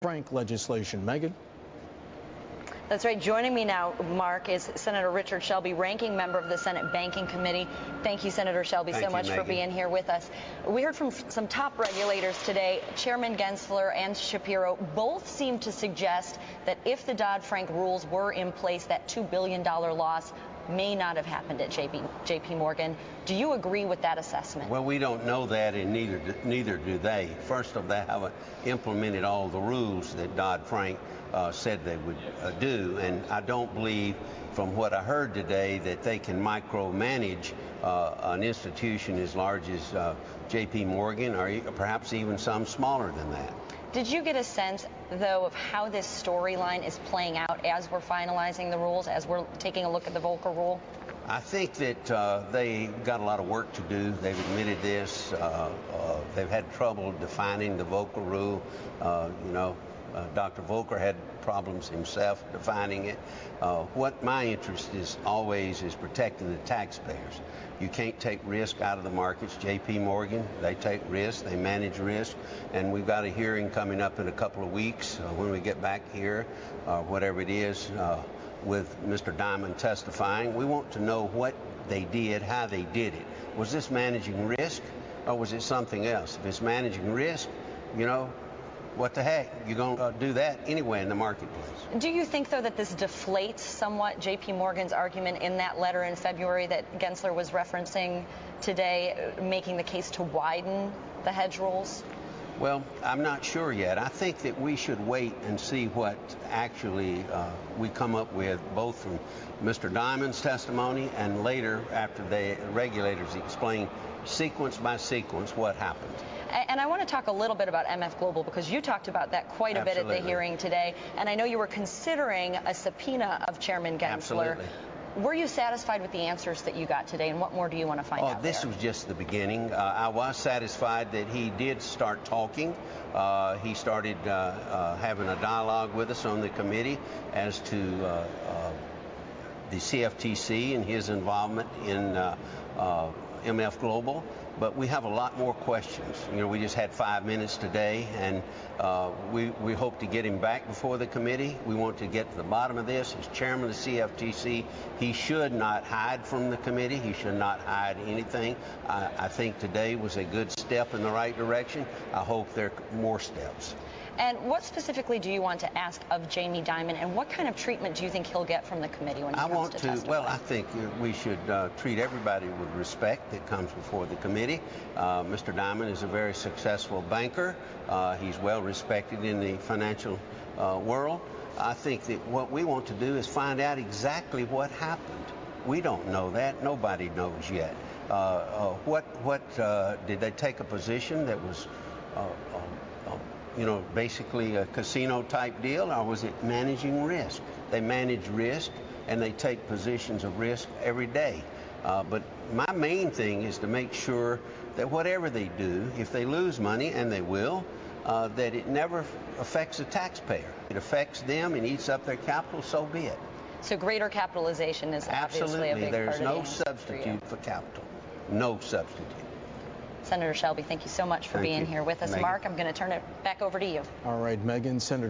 Frank legislation. Megan? That's right. Joining me now, Mark, is Senator Richard Shelby, ranking member of the Senate Banking Committee. Thank you, Senator Shelby, so much for being here with us. We heard from some top regulators today. Chairman Gensler and Shapiro both seem to suggest that if the Dodd-Frank rules were in place, that $2 billion loss may not have happened at J.P.Morgan. Do you agree with that assessment? Well, we don't know that, and neither do they. First of all, they haven't implemented all the rules that Dodd-Frank said they would do, and I don't believe, from what I heard today, that they can micromanage an institution as large as J.P.Morgan, or perhaps even some smaller than that. Did you get a sense, though, of how this storyline is playing out as we're finalizing the rules, as we're taking a look at the Volcker rule? I think that they got a lot of work to do. They've admitted this. They've had trouble defining the Volcker rule. Dr. Volcker had problems himself defining it. What my interest is always is protecting the taxpayers. You can't take risk out of the markets. J.P.Morgan, they take risk, they manage risk, and we've got a hearing coming up in a couple of weeks when we get back here, whatever it is, with Mr. Dimon testifying. We want to know what they did, how they did it. Was this managing risk, or was it something else? If it's managing risk, what the heck? You're going to do that anyway in the marketplace. Do you think, though, that this deflates somewhat J.P.Morgan's argument in that letter in February that Gensler was referencing today, making the case to widen the hedge rules? Well, I'm not sure yet. I think that we should wait and see what actually we come up with, both from Mr. Dimon's testimony and later after the regulators explain sequence by sequence what happened. And I want to talk a little bit about MF Global, because you talked about that quite a bit at the hearing today. And I know you were considering a subpoena of Chairman Gensler. Absolutely. Were you satisfied with the answers that you got today, and what more do you want to find out This there? was just the beginning. I was satisfied that he did start talking. He started having a dialogue with us on the committee as to the CFTC and his involvement in MF Global. But we have a lot more questions. We just had 5 minutes today, and we hope to get him back before the committee. We want to get to the bottom of this. As chairman of the CFTC, he should not hide from the committee. He should not hide anything. I think today was a good step in the right direction. I hope there are more steps. And what specifically do you want to ask of Jamie Dimon, and what kind of treatment do you think he'll get from the committee when he comes to testify? Well, I think we should treat everybody with respect that comes before the committee. Mr. Dimon is a very successful banker. He's well respected in the financial world. I think that what we want to do is find out exactly what happened. We don't know that. Nobody knows yet. Did they take a position that was basically a casino type deal, or was it managing risk? They manage risk and they take positions of risk every day. But my main thing is to make sure that whatever they do, if they lose money, and they will, that it never affects the taxpayer. It affects them and eats up their capital, so be it. So greater capitalization is obviously a big part of the answer. There's no substitute for capital. No substitute. Senator Shelby, thank you so much for being here with us. Megan. Mark, I'm going to turn it back over to you. All right, Megan. Senator